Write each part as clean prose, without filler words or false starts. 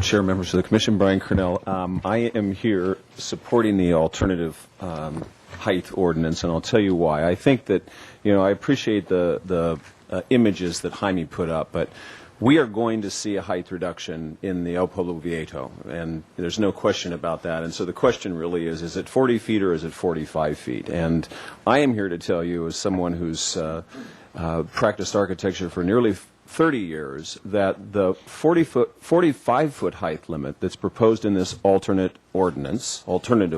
Chair, members of the Commission, Brian Cornell. I am here supporting the alternative height ordinance, and I'll tell you why. I think that, I appreciate the images that Jaime put up, but we are going to see a height reduction in the El Pueblo Viejo, and there's no question about that. And so the question really is it 40 feet or is it 45 feet? And I am here to tell you, as someone who's practiced architecture for nearly 30 years, that the 45-foot height limit that's proposed in this alternative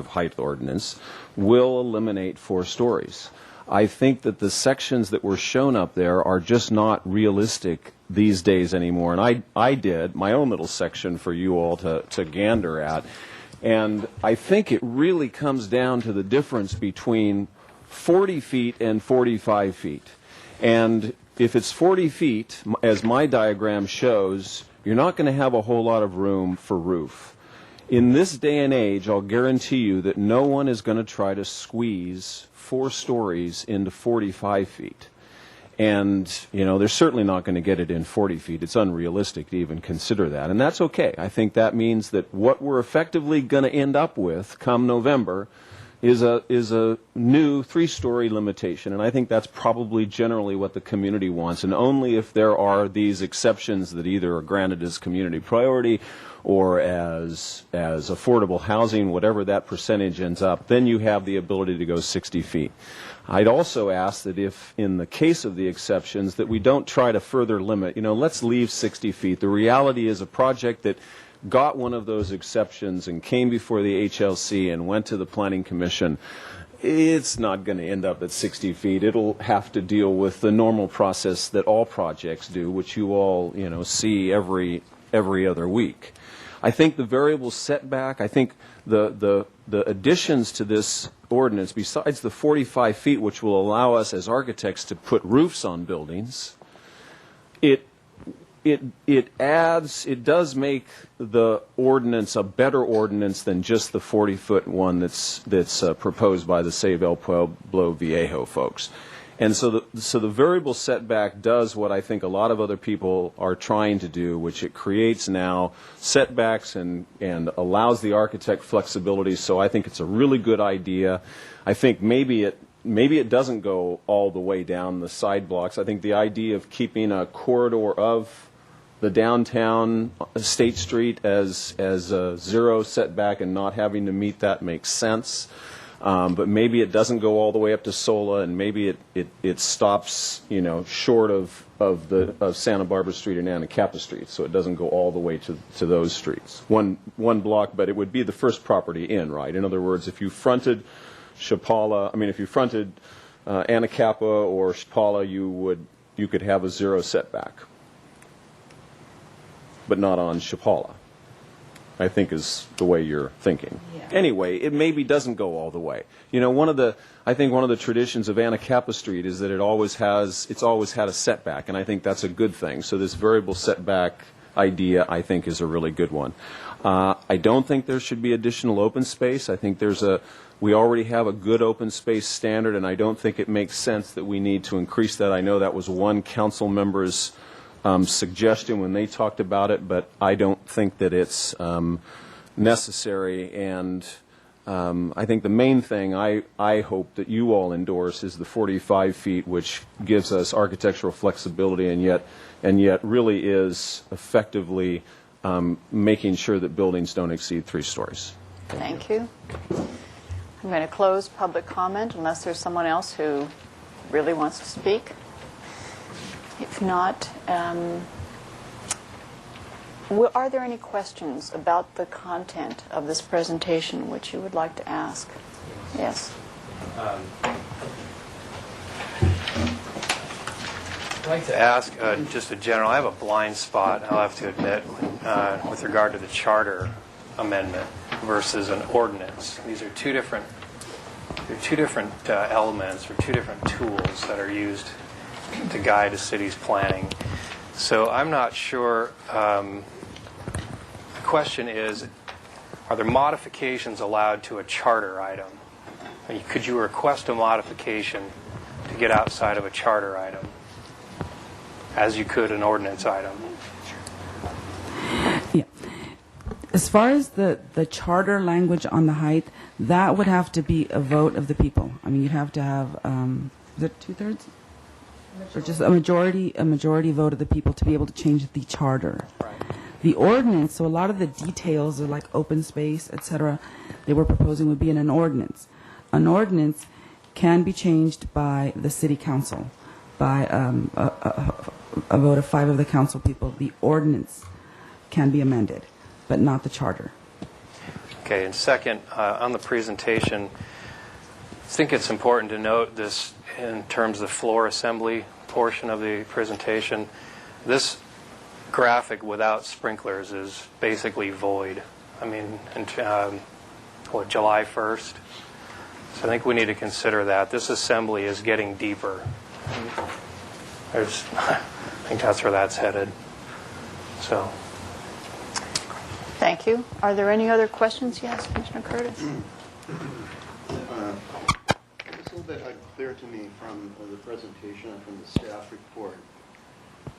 height ordinance, will eliminate 4 stories. I think that the sections that were shown up there are just not realistic these days anymore. And I did my own little section for you all to gander at. And I think it really comes down to the difference between 40 feet and 45 feet. And if it's 40 feet, as my diagram shows, you're not going to have a whole lot of room for roof. In this day and age, I'll guarantee you that no one is going to try to squeeze 4 stories into 45 feet. And, they're certainly not going to get it in 40 feet. It's unrealistic to even consider that. And that's okay. I think that means that what we're effectively going to end up with come November is a new 3-story limitation. And I think that's probably generally what the community wants. And only if there are these exceptions that either are granted as community priority or as affordable housing, whatever that percentage ends up, then you have the ability to go 60 feet. I'd also ask that if, in the case of the exceptions, that we don't try to further limit. Let's leave 60 feet. The reality is a project that got one of those exceptions and came before the HLC and went to the Planning Commission, it's not going to end up at 60 feet. It'll have to deal with the normal process that all projects do, which you all, see every other week. I think the variable setback, I think the additions to this ordinance, besides the 45 feet, which will allow us as architects to put roofs on buildings, it does make the ordinance a better ordinance than just the 40-foot one that's proposed by the Save El Pueblo Viejo folks. And so the variable setback does what I think a lot of other people are trying to do, which it creates now setbacks and allows the architect flexibility. So I think it's a really good idea. I think maybe it doesn't go all the way down the side blocks. I think the idea of keeping a corridor of the downtown State Street as a 0 setback and not having to meet that makes sense. But maybe it doesn't go all the way up to Sola, and maybe it stops, short of Santa Barbara Street and Anacapa Street, so it doesn't go all the way to those streets. One block, but it would be the first property in, right? In other words, if you fronted Anacapa or Chapala, you could have a 0 setback, but not on Chapala, I think is the way you're thinking. Yeah. Anyway, it maybe doesn't go all the way. I think one of the traditions of Anacapa Street is that it's always had a setback, and I think that's a good thing. So this variable setback idea, I think, is a really good one. I don't think there should be additional open space. I think we already have a good open space standard, and I don't think it makes sense that we need to increase that. I know that was one council member's suggestion when they talked about it, but I don't think that it's necessary. And I think the main thing I hope that you all endorse is the 45 feet, which gives us architectural flexibility and yet really is effectively making sure that buildings don't exceed 3 stories. Thank you. I'm going to close public comment unless there's someone else who really wants to speak. If not, are there any questions about the content of this presentation which you would like to ask? Yes. I'd like to ask just a general. I have a blind spot, I'll have to admit, with regard to the charter amendment versus an ordinance. These are two different elements or two different tools that are used to guide a city's planning. So I'm not sure. The question is, are there modifications allowed to a charter item? Could you request a modification to get outside of a charter item, as you could an ordinance item? Yeah. As far as the charter language on the height, that would have to be a vote of the people. I mean, you'd have to have, is it 2/3? Or just a majority vote of the people to be able to change the charter. Right. The ordinance, so a lot of the details of like open space, et cetera, they were proposing would be in an ordinance. An ordinance can be changed by the city council, by a vote of 5 of the council people. The ordinance can be amended, but not the charter. Okay, and second, on the presentation, I think it's important to note this in terms of the floor assembly portion of the presentation. This graphic without sprinklers is basically void. I mean, July 1st? So I think we need to consider that. This assembly is getting deeper. I think that's where that's headed. So. Thank you. Are there any other questions? Yes, Commissioner Curtis. It's a little bit unclear to me from the presentation and from the staff report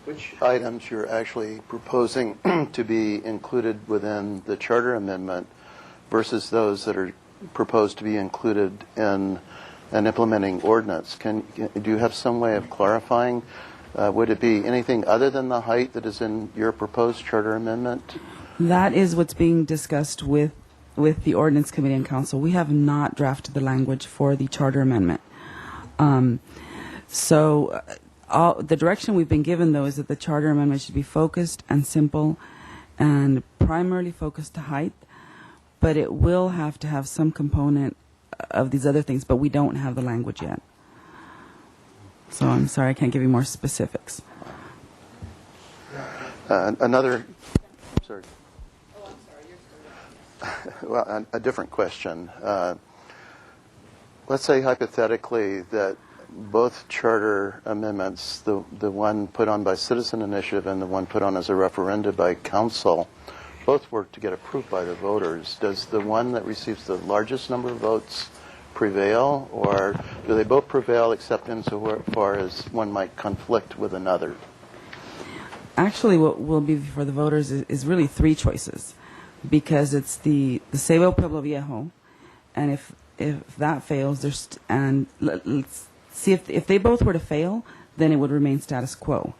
which items you're actually proposing to be included within the charter amendment versus those that are proposed to be included in an implementing ordinance. Do you have some way of clarifying? Would it be anything other than the height that is in your proposed charter amendment? That is what's being discussed with the Ordinance Committee and Council. We have not drafted the language for the charter amendment. The direction we've been given, though, is that the charter amendment should be focused and simple and primarily focused to height, but it will have to have some component of these other things, but we don't have the language yet. So I'm sorry, I can't give you more specifics. Another, I'm sorry. Oh, I'm sorry. Well, a different question. Let's say hypothetically that both charter amendments, the one put on by citizen initiative and the one put on as a referendum by council, both were to get approved by the voters. Does the one that receives the largest number of votes prevail, or do they both prevail except insofar as one might conflict with another? Actually, what will be for the voters is really 3 choices, because it's the Ceiba Pueblo Viejo, and if that fails, let's see if they both were to fail, then it would remain status quo.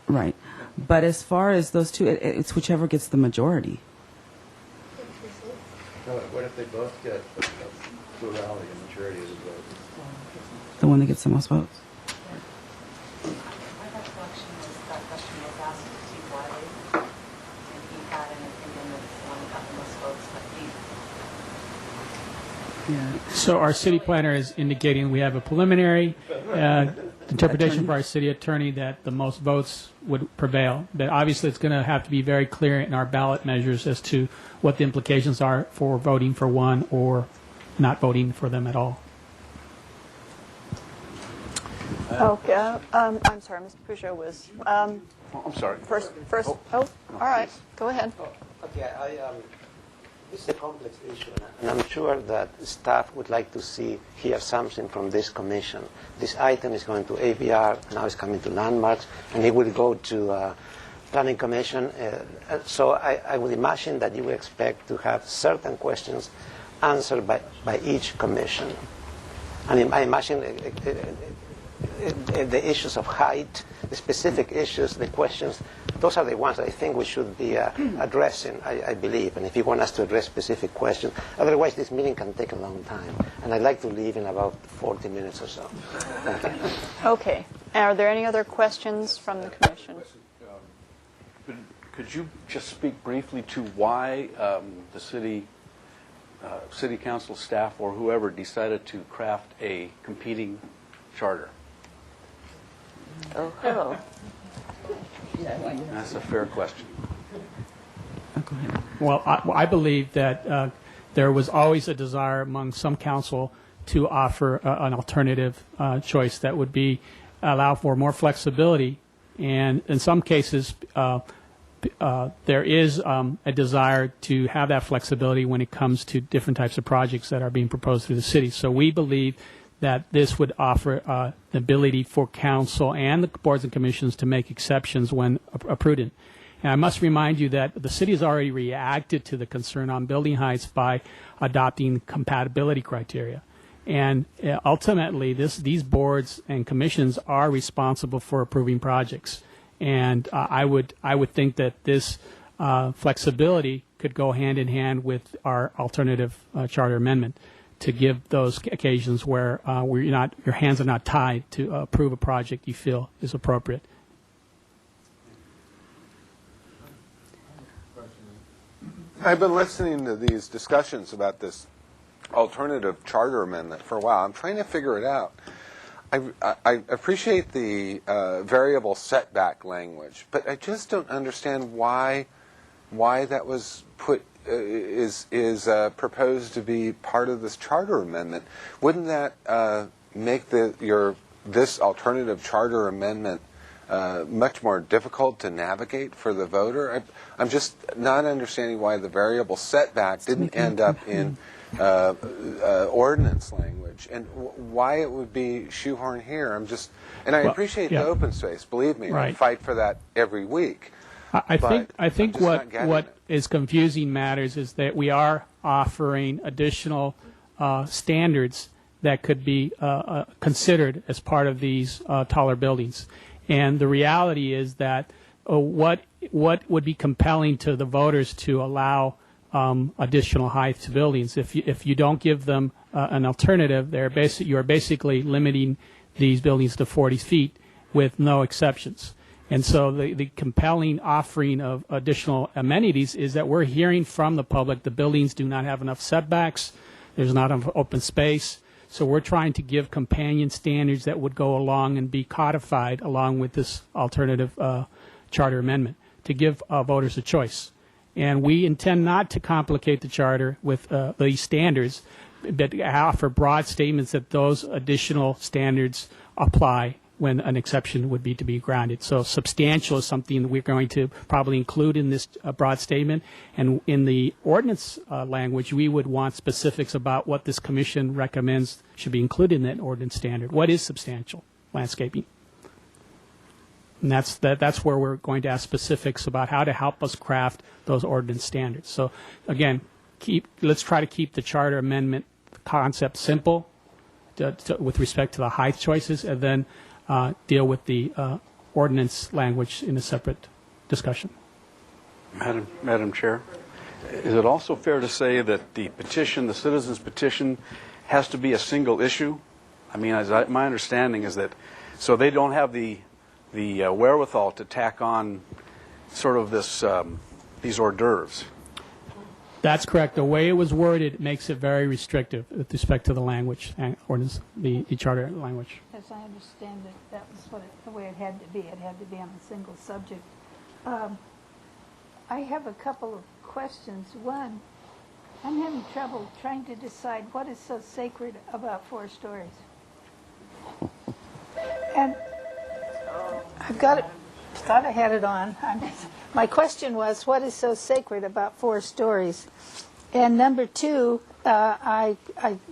Right. But as far as those 2, it's whichever gets the majority. What if they both get a plurality, a majority of the votes? The one that gets the most votes. My recollection is that question was asked to Steve Wiley, and he had an opinion that the one that got the most votes, but he... Yeah. So our city planner is indicating we have a preliminary interpretation for our city attorney that the most votes would prevail. But obviously it's going to have to be very clear in our ballot measures as to what the implications are for voting for one or not voting for them at all. Okay. I'm sorry, Mr. Peugeot was... I'm sorry. First. All right. Go ahead. Okay, this is a complex issue, and I'm sure that staff would like to hear something from this commission. This item is going to ABR, now it's coming to landmarks, and it will go to planning commission. So I would imagine that you would expect to have certain questions answered by each commission. And I imagine the issues of height, the specific issues, the questions, those are the ones that I think we should be addressing, I believe. And if you want us to address specific questions, otherwise this meeting can take a long time. And I'd like to leave in about 40 minutes or so. Thank you. Okay. Are there any other questions from the commission? Could you just speak briefly to why the city council staff or whoever decided to craft a competing charter? Oh, hello. That's a fair question. Well, I believe that there was always a desire among some council to offer an alternative choice that would allow for more flexibility. And in some cases, there is a desire to have that flexibility when it comes to different types of projects that are being proposed through the city. So we believe that this would offer the ability for council and the boards and commissions to make exceptions when prudent. And I must remind you that the city has already reacted to the concern on building heights by adopting compatibility criteria. And ultimately, these boards and commissions are responsible for approving projects. And I would think that this flexibility could go hand in hand with our alternative charter amendment to give those occasions where your hands are not tied to approve a project you feel is appropriate. I've been listening to these discussions about this alternative charter amendment for a while. I'm trying to figure it out. I appreciate the variable setback language, but I just don't understand why that was put is proposed to be part of this charter amendment. Wouldn't that make this alternative charter amendment much more difficult to navigate for the voter? I'm just not understanding why the variable setback didn't end up in ordinance language, and why it would be shoehorned here. I appreciate the open space. Believe me, I fight for that every week. I think what is confusing matters is that we are offering additional standards that could be considered as part of these taller buildings. And the reality is that what would be compelling to the voters to allow additional height to buildings? If you don't give them an alternative, you are basically limiting these buildings to 40 feet with no exceptions. And so the compelling offering of additional amenities is that we're hearing from the public the buildings do not have enough setbacks, there's not enough open space. So we're trying to give companion standards that would go along and be codified along with this alternative charter amendment to give voters a choice. And we intend not to complicate the charter with these standards, but offer broad statements that those additional standards apply when an exception would be to be granted. So substantial is something that we're going to probably include in this broad statement. And in the ordinance language, we would want specifics about what this commission recommends should be included in that ordinance standard. What is substantial landscaping? And that's where we're going to ask specifics about how to help us craft those ordinance standards. So again, let's try to keep the charter amendment concept simple with respect to the height choices, and then deal with the ordinance language in a separate discussion. Madam Chair, is it also fair to say that the citizens' petition, has to be a single issue? I mean, my understanding is that, so they don't have the wherewithal to tack on sort of these hors d'oeuvres. That's correct. The way it was worded makes it very restrictive with respect to the language, ordinance, the charter language. As I understand it, that was the way it had to be. It had to be on a single subject. I have a couple of questions. One, I'm having trouble trying to decide what is so sacred about 4 stories. And I've got it. Thought I had it on. My question was, what is so sacred about 4 stories? And number 2,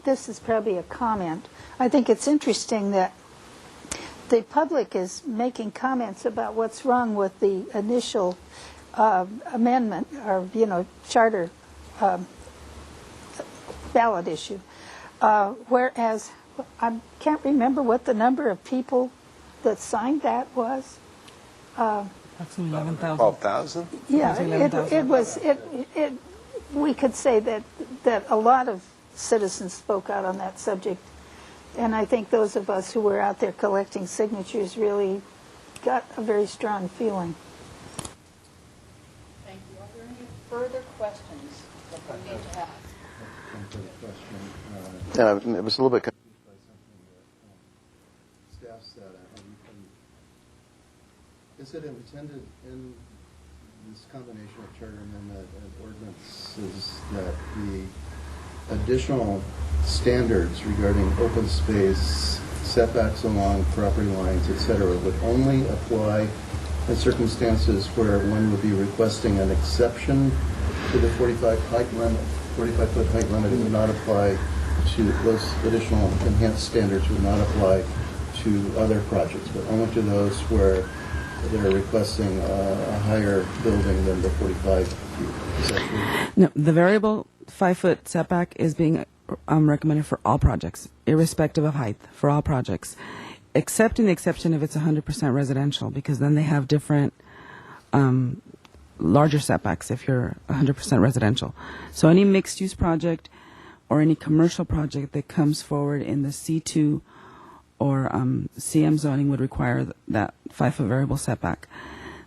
this is probably a comment. I think it's interesting that the public is making comments about what's wrong with the initial amendment or, charter ballot issue. Whereas I can't remember what the number of people that signed that was. That's 11,000. 12,000? Yeah, it was. We could say that a lot of citizens spoke out on that subject, and I think those of us who were out there collecting signatures really got a very strong feeling. Thank you. Are there any further questions that we need to have? It was a little bit confused by something that staff said. Is it intended in this combination of charter amendment and ordinances that the additional standards regarding open space, setbacks along property lines, etc., would only apply in circumstances where one would be requesting an exception to the 45-foot height limit? It would not apply to those additional enhanced standards would not apply to other projects, but only to those where they're requesting a higher building than the 45 feet. Is that true? No, the variable 5-foot setback is being recommended for all projects, irrespective of height, for all projects, except in the exception if it's 100% residential, because then they have different larger setbacks if you're 100% residential. So any mixed-use project or any commercial project that comes forward in the C2 or CM zoning would require that 5-foot variable setback.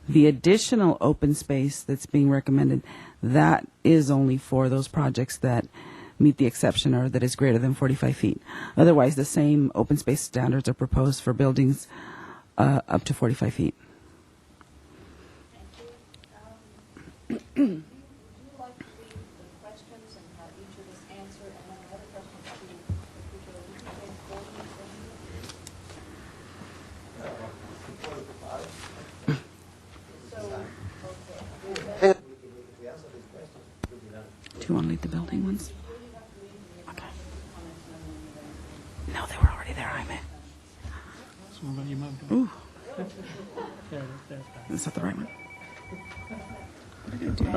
The additional open space that's being recommended, that is only for those projects that meet the exception or that is greater than 45 feet. Otherwise, the same open space standards are proposed for buildings up to 45 feet. Would you like to read the questions and have each of us answer, and then another question to Do you want to lead the building ones? Okay. No, they were already there, Jaime. Ooh. Is that the right one?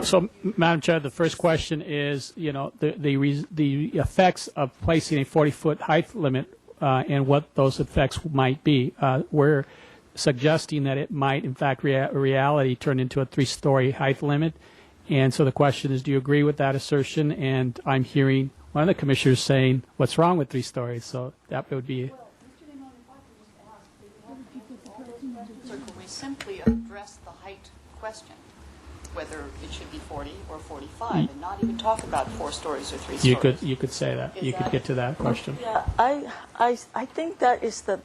So, Madam Chair, the first question is, the effects of placing a 40-foot height limit and what those effects might be. We're suggesting that it might, in fact, reality turn into a 3-story height limit. And so the question is, do you agree with that assertion? And I'm hearing one of the commissioners saying, what's wrong with 3 stories? So that would be... So can we simply address the height question, whether it should be 40 or 45, and not even talk about 4 stories or 3 stories? You could say that. You could get to that question. Yeah, I think that is the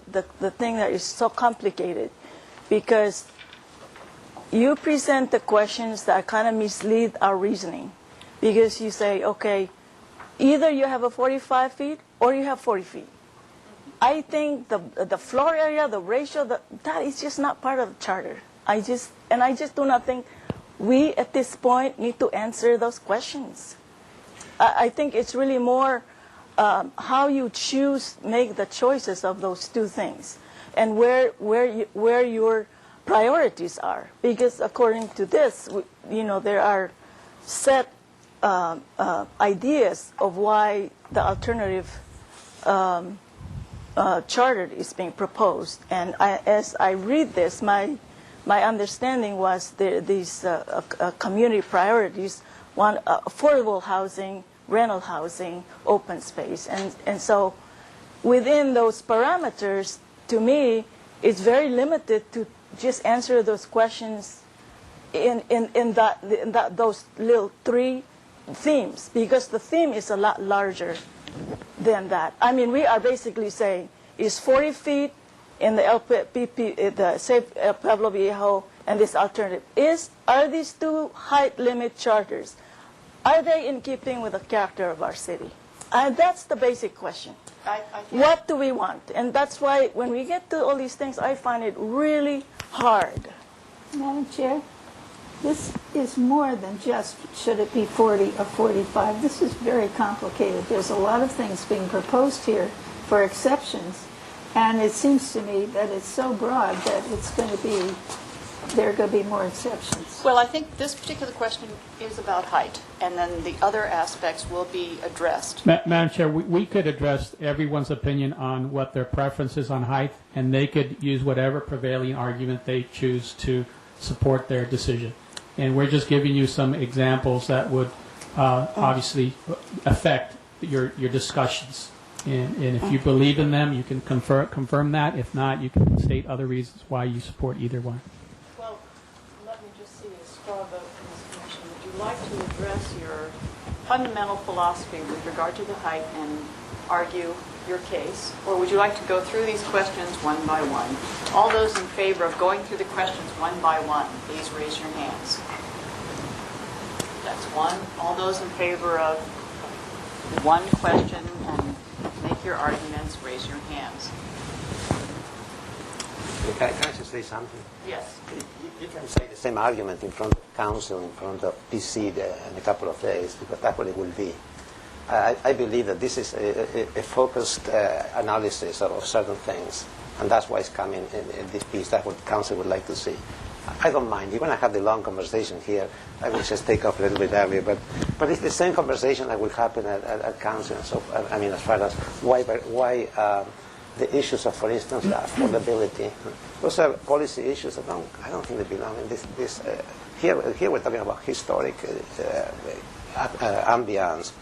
thing that is so complicated, because you present the questions that kind of mislead our reasoning, because you say, okay, either you have a 45 feet or you have 40 feet. I think the floor area, the ratio, that is just not part of the charter. I just do not think we at this point need to answer those questions. I think it's really more how you make the choices of those two things, and where your priorities are. Because according to this, there are set ideas of why the alternative charter is being proposed. And as I read this, my understanding was these community priorities: one, affordable housing, rental housing, open space. And so within those parameters, to me, it's very limited to just answer those questions in those little 3 themes, because the theme is a lot larger than that. I mean, we are basically saying, is 40 feet in the LPP, the Safe Pueblo Viejo, and this alternative, are these 2 height limit charters, are they in keeping with the character of our city? And that's the basic question. What do we want? And that's why when we get to all these things, I find it really hard. Madam Chair, this is more than just should it be 40 or 45. This is very complicated. There's a lot of things being proposed here for exceptions, and it seems to me that it's so broad that there are going to be more exceptions. Well, I think this particular question is about height, and then the other aspects will be addressed. Madam Chair, we could address everyone's opinion on what their preference is on height, and they could use whatever prevailing argument they choose to support their decision. And we're just giving you some examples that would obviously affect your discussions. And if you believe in them, you can confirm that. If not, you can state other reasons why you support either one. Well, let me just see a straw vote from this commission. Would you like to address your fundamental philosophy with regard to the height and argue your case? Or would you like to go through these questions one by one? All those in favor of going through the questions one by one, please raise your hands. That's one. All those in favor of one question and make your arguments, raise your hands. Can I just say something? Yes. You can say the same argument in front of council, in front of PC in a couple of days, because that's what it will be. I believe that this is a focused analysis of certain things, and that's why it's coming in this piece. That's what council would like to see. I don't mind. You're going to have the long conversation here. I will just take off a little bit earlier. But it's the same conversation that will happen at council. So, I mean, as far as why the issues of, for instance, affordability. Those are policy issues that I don't think they belong in this. Here we're talking about historic ambience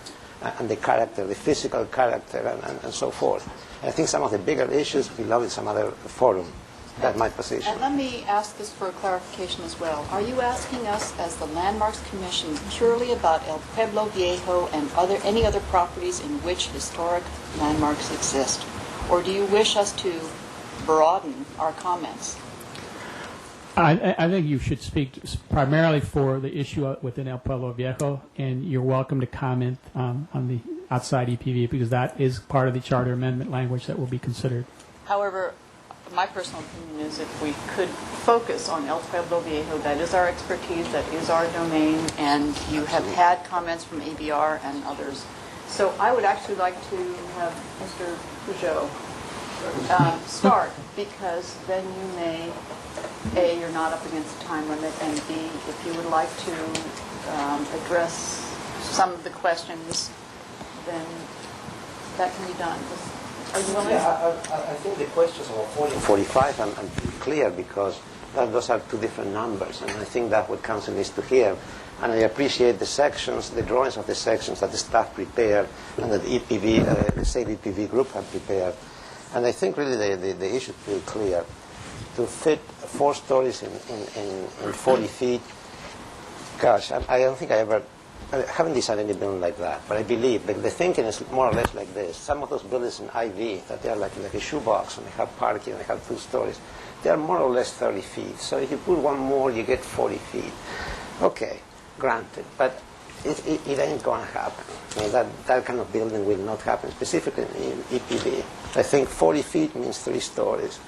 and the character, the physical character, and so forth. I think some of the bigger issues belong in some other forum. That's my position. And let me ask this for clarification as well. Are you asking us as the Landmarks Commission purely about El Pueblo Viejo and any other properties in which historic landmarks exist? Or do you wish us to broaden our comments? I think you should speak primarily for the issue within El Pueblo Viejo, and you're welcome to comment on the outside EPV because that is part of the charter amendment language that will be considered. However, my personal opinion is if we could focus on El Pueblo Viejo, that is our expertise, that is our domain, and you have had comments from ABR and others. So I would actually like to have Mr. Peugeot start, because then you may, A, you're not up against a time limit, and B, if you would like to address some of the questions, then that can be done. Are you willing? Yeah, I think the questions about 40 and 45 I'm clear because those are two different numbers, and I think that what council needs to hear. And I appreciate the sections, the drawings of the sections that the staff prepared and that the EPV, the same EPV group had prepared. And I think really the issue is pretty clear. To fit 4 stories in 40 feet, gosh, I don't think I haven't designed any building like that, but I believe the thinking is more or less like this. Some of those buildings in IV, that they are like a shoebox, and they have parking, and they have 2 stories, they are more or less 30 feet. So if you put one more, you get 40 feet. Okay, granted, but it ain't going to happen. I mean, that kind of building will not happen, specifically in EPV. I think 40 feet means 3 stories.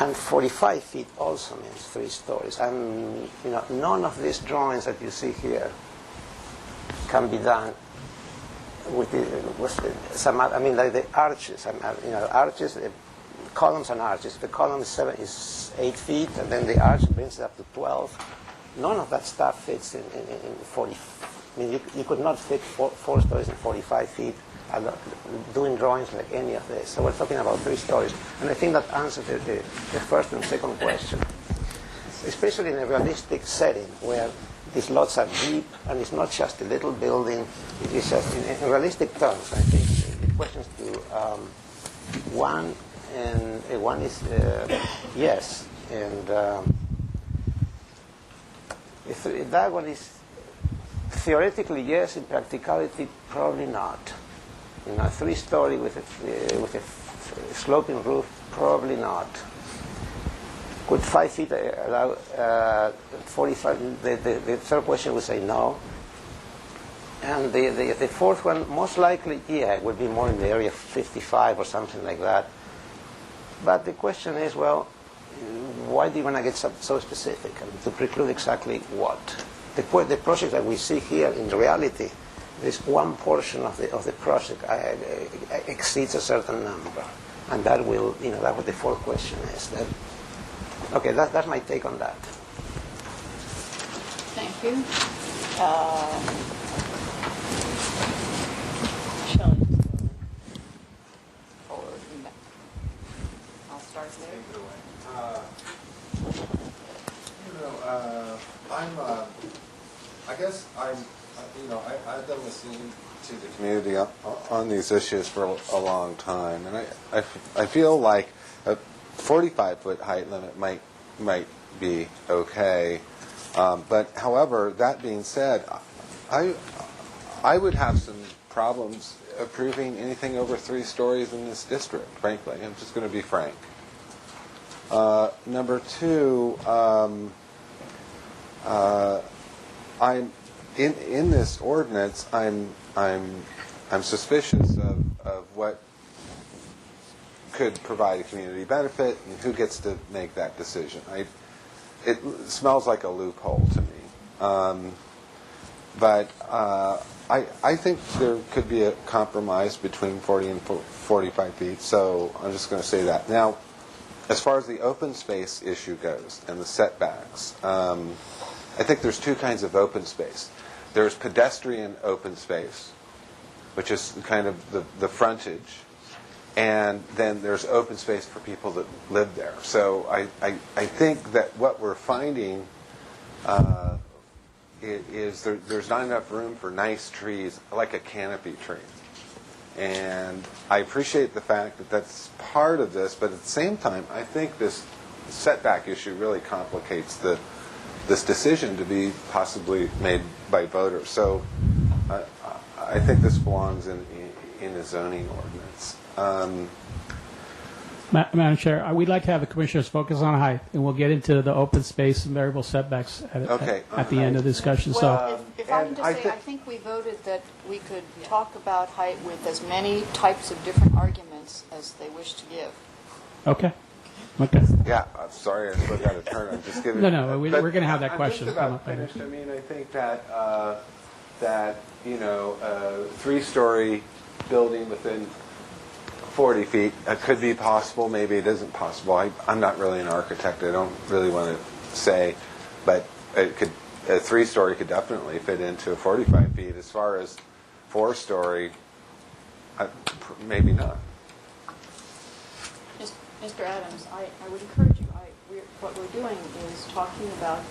And 45 feet also means 3 stories. And none of these drawings that you see here can be done with some. I mean, like the arches. Arches, columns and arches. The column is 8 feet, and then the arch brings it up to 12. None of that stuff fits in 40. I mean, you could not fit 4 stories in 45 feet. Doing drawings like any of this. So we're talking about 3 stories. And I think that answers the first and second question. Especially in a realistic setting where these lots are deep and it's not just a little building. It is just, in realistic terms, I think the questions to one is yes. And if that one is theoretically yes, in practicality probably not. 3-story with a sloping roof, probably not. Could 5 feet allow 45? The third question would say no. And the fourth one, most likely, yeah, it would be more in the area of 55 or something like that. But the question is, well, why do you want to get so specific? I mean, to preclude exactly what? The project that we see here in reality, this one portion of the project exceeds a certain number, and that will, that what the fourth question is. Okay, that's my take on that. Thank you. Shelley, forward and back. I'll start there. I've been listening to the community on these issues for a long time, and I feel like a 45-foot height limit might be okay. But however, that being said, I would have some problems approving anything over 3 stories in this district. Frankly, I'm just going to be frank. Number 2, I'm in this ordinance. I'm suspicious of what could provide a community benefit and who gets to make that decision. It smells like a loophole to me. But I think there could be a compromise between 40 and 45 feet. So I'm just going to say that now. as far as the open space issue goes and the setbacks, I think there's two kinds of open space. There's pedestrian open space, which is kind of the frontage, and then there's open space for people that live there. So I think that what we're finding is there's not enough room for nice trees like a canopy tree. And I appreciate the fact that that's part of this, but at the same time, I think this setback issue really complicates this decision to be possibly made by voters. So I think this belongs in a zoning ordinance. Madam Chair, we'd like to have the commissioners focus on height, and we'll get into the open space and variable setbacks at the end of the discussion. Well, if I can just and say, I think we voted that we could talk about height with as many types of different arguments as they wish to give. Okay. Yeah, I'm sorry, I still got a turn. I'm just giving. No, we're going to have that question I'm just come about up later. finished. I mean, I think that a 3-story building within 40 feet could be possible. Maybe it isn't possible. I'm not really an architect. I don't really want to say, but a 3-story could definitely fit into 45 feet. As far as 4-story, maybe not. Mr. Adams, I would encourage you. What we're doing is talking about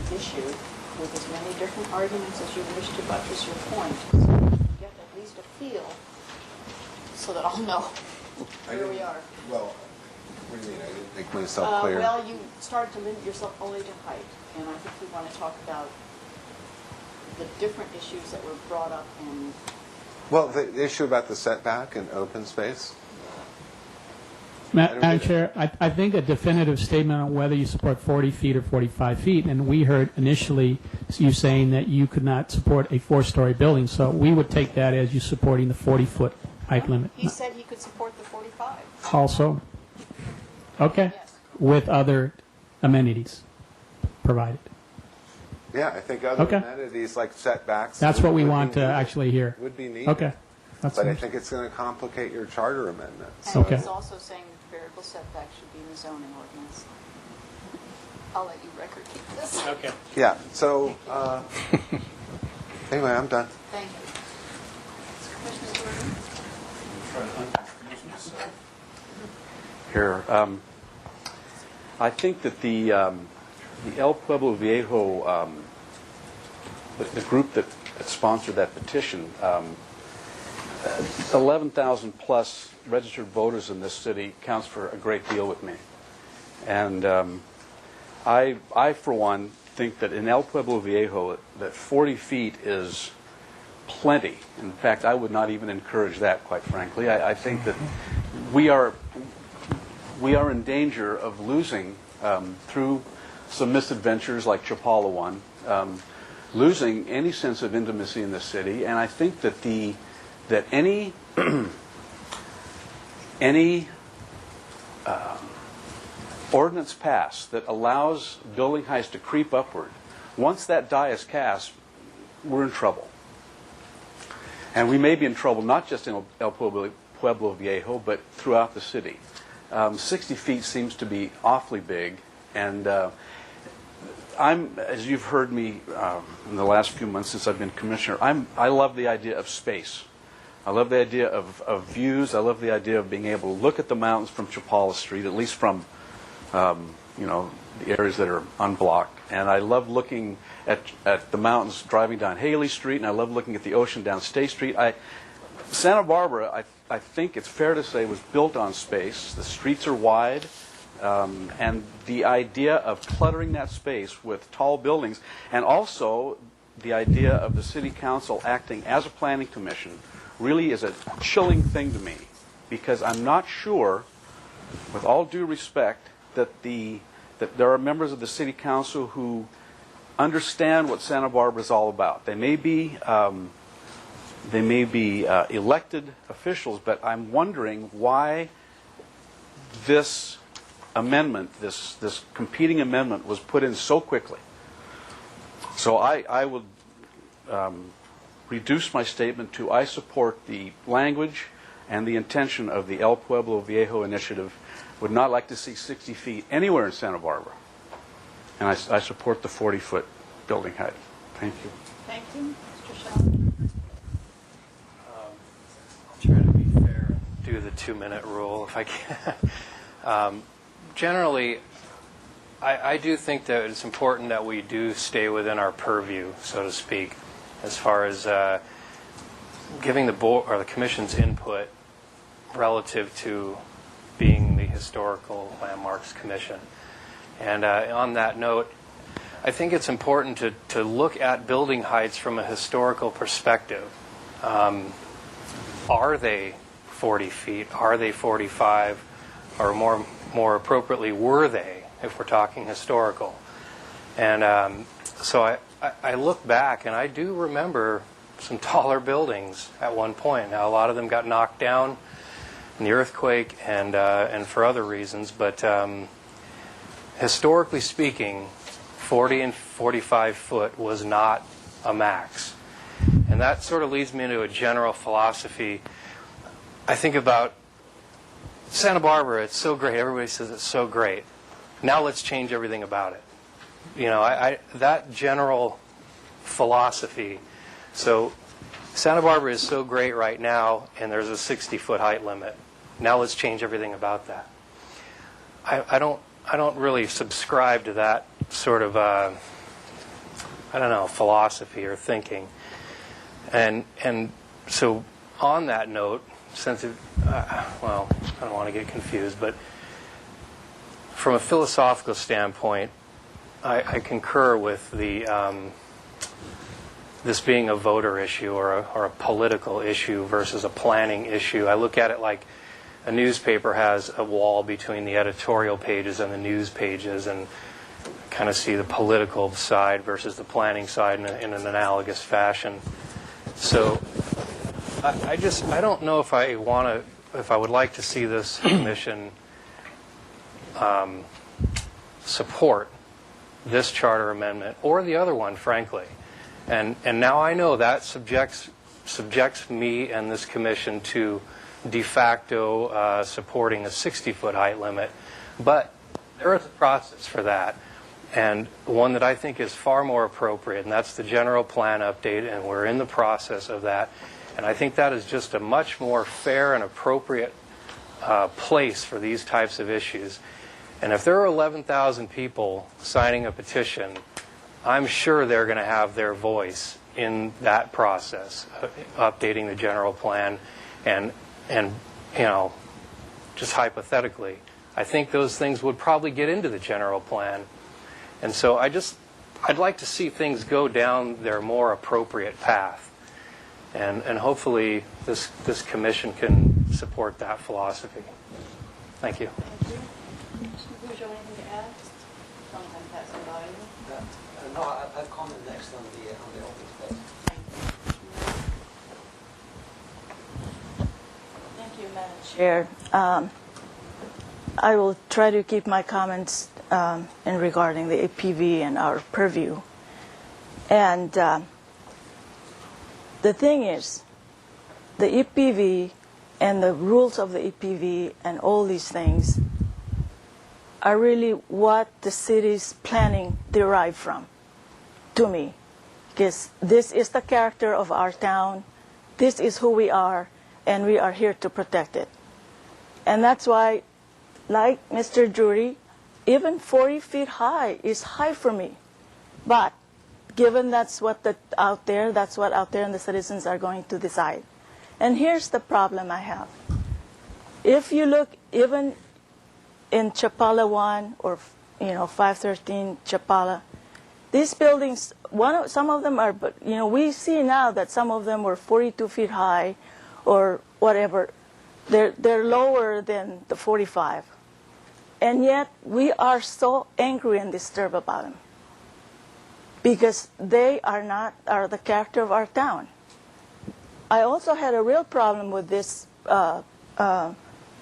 the issue with as many different arguments as you wish to buttress your point, so you can get at least a feel, so that I'll know where we are. Well, what do you mean? I didn't make myself clear. Well, you started to limit yourself only to height, and I think we want to talk about the different issues that were brought up in. Well, the issue about the setback and open space. Madam Chair, I think a definitive statement on whether you support 40 feet or 45 feet, and we heard initially you saying that you could not support a 4-story building, so we would take that as you supporting the 40-foot height limit. He said he could support the 45. Also? Okay. Yes. With other amenities provided. Yeah, I think other amenities like setbacks. That's what we would want be to needed. actually hear. Would be needed. Okay. That's But I nice. think it's going to complicate your charter amendment. And Okay. he's also saying that variable setback should be in the zoning ordinance. I'll let you record keep this. Okay. Yeah, so anyway, I'm done. Thank you. Commissioner Gordon? Here, I think that the El Pueblo Viejo, the group that sponsored that petition, 11,000 plus registered voters in this city counts for a great deal with me. And I, for one, think that in El Pueblo Viejo, that 40 feet is plenty. In fact, I would not even encourage that, quite frankly. I think that we are in danger of losing, through some misadventures like Chapala one, losing any sense of intimacy in the city. And I think that any ordinance passed that allows building heights to creep upward, once that die is cast, we're in trouble. And we may be in trouble not just in El Pueblo Viejo, but throughout the city. 60 feet seems to be awfully big, and as you've heard me in the last few months since I've been commissioner, I love the idea of space. I love the idea of views. I love the idea of being able to look at the mountains from Chapala Street, at least from the areas that are unblocked. And I love looking at the mountains driving down Haley Street, and I love looking at the ocean down State Street. Santa Barbara, I think it's fair to say, was built on space. The streets are wide, and the idea of cluttering that space with tall buildings, and also the idea of the city council acting as a planning commission, really is a chilling thing to me, because I'm not sure, with all due respect, that there are members of the city council who understand what Santa Barbara is all about. They may be elected officials, but I'm wondering why this amendment, this competing amendment, was put in so quickly. So I would reduce my statement to I support the language and the intention of the El Pueblo Viejo initiative would not like to see 60 feet anywhere in Santa Barbara. And I support the 40-foot building height. Thank you. Thank you. Mr. Sheldon? I'll try to be fair and do the 2-minute rule if I can. Generally, I do think that it's important that we do stay within our purview, so to speak, as far as giving the board or the commission's input relative to being the Historical Landmarks Commission. And on that note, I think it's important to look at building heights from a historical perspective. Are they 40 feet? Are they 45? Or more appropriately, were they, if we're talking historical? And so I look back, and I do remember some taller buildings at one point. Now, a lot of them got knocked down in the earthquake and for other reasons, but historically speaking, 40 and 45 foot was not a max. And that sort of leads me into a general philosophy. I think about Santa Barbara, it's so great. Everybody says it's so great. Now let's change everything about it. You know, that general philosophy. So Santa Barbara is so great right now, and there's a 60-foot height limit. Now let's change everything about that. I don't really subscribe to that sort of philosophy or thinking. And so on that note, since I don't want to get confused, but from a philosophical standpoint, I concur with this being a voter issue or a political issue versus a planning issue. I look at it like a newspaper has a wall between the editorial pages and the news pages, and kind of see the political side versus the planning side in an analogous fashion. So I don't know if I would like to see this commission support this charter amendment or the other one, frankly. And now I know that subjects me and this commission to de facto supporting a 60-foot height limit, but there is a process for that, and one that I think is far more appropriate, and that's the general plan update, and we're in the process of that. And I think that is just a much more fair and appropriate place for these types of issues. And if there are 11,000 people signing a petition, I'm sure they're going to have their voice in that process, updating the general plan. And just hypothetically, I think those things would probably get into the general plan. And so I'd like to see things go down their more appropriate path. And hopefully this commission can support that philosophy. Thank you. Thank you. Mr. Bujo, anything to add? Sometimes that's invaluable. No, I'll comment next on the open space. Thank you, Madam Chair. I will try to keep my comments in regarding the APV and our purview. And the thing is, the EPV and the rules of the EPV and all these things are really what the city's planning derive from, to me. Because this is the character of our town, this is who we are, and we are here to protect it. And that's why, like Mr. Drury, even 40 feet high is high for me. But given that's what out there, that's what out there and the citizens are going to decide. And here's the problem I have. If you look even in Chapala 1 or 513 Chapala, these buildings, some of them are, but we see now that some of them were 42 feet high or whatever. They're lower than the 45. And yet we are so angry and disturbed about them because they are the character of our town. I also had a real problem with this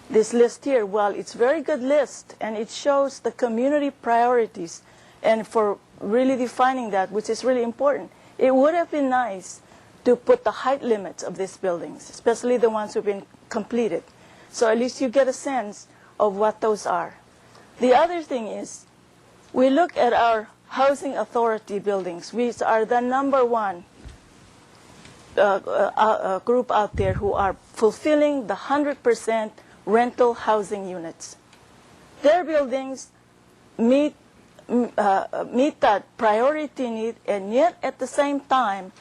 this list here. Well, it's a very good list, and it shows the community priorities, and for really defining that, which is really important. It would have been nice to put the height limits of these buildings, especially the ones who've been completed. So at least you get a sense of what those are. The other thing is, we look at our housing authority buildings, which are the number one group out there who are fulfilling the 100% rental housing units. Their buildings meet that priority need, and yet at the same time,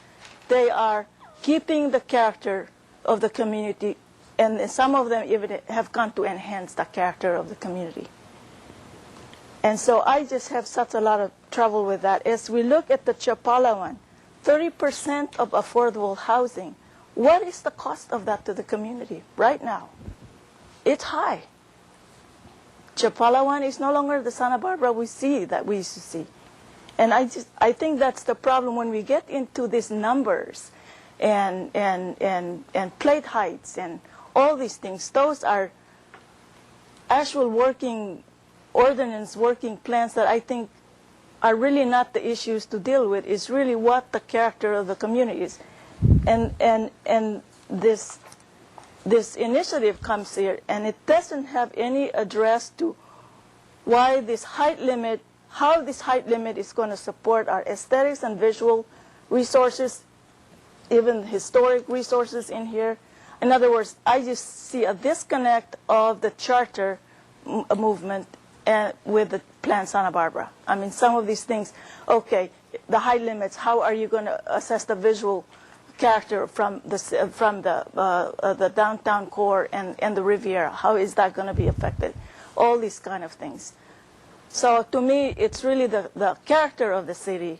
they are keeping the character of the community, and some of them even have gone to enhance the character of the community. And so I just have such a lot of trouble with that. As we look at the Chapala one, 30% of affordable housing, what is the cost of that to the community right now? It's high. Chapala one is no longer the Santa Barbara we see that we used to see. And I think that's the problem when we get into these numbers and plate heights and all these things. Those are actual working ordinance, working plans that I think are really not the issues to deal with. It's really what the character of the community is. And this initiative comes here, and it doesn't have any address to why this height limit, how this height limit is going to support our aesthetics and visual resources, even historic resources in here. In other words, I just see a disconnect of the charter movement and with the Plan Santa Barbara. I mean, some of these things, okay, the height limits, how are you going to assess the visual character from the downtown core and the Riviera? How is that going to be affected? All these kind of things. So to me, it's really the character of the city